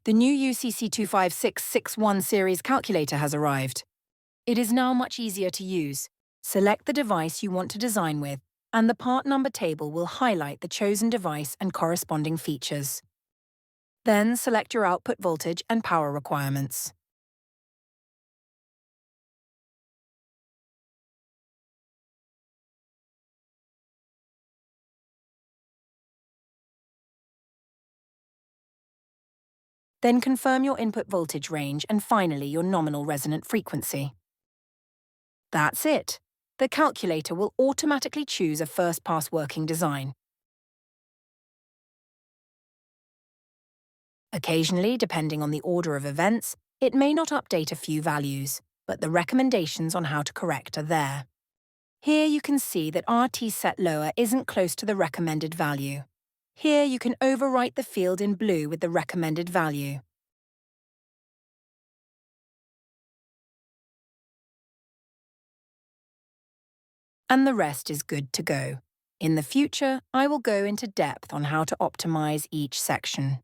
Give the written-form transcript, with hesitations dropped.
The new UCC25661 series calculator has arrived. It is now much easier to use. Select the device you want to design with, and the part number table will highlight the chosen device and corresponding features. Then select your output voltage and power requirements. Then confirm your input voltage range and finally your nominal resonant frequency. That's it. The calculator will automatically choose a first-pass working design. Occasionally, depending on the order of events, it may not update a few values, but the recommendations on how to correct are there. Here you can see that RT set lower isn't close to the recommended value. Here you can overwrite the field in blue with the recommended value. And the rest is good to go. In the future, I will go into depth on how to optimize each section.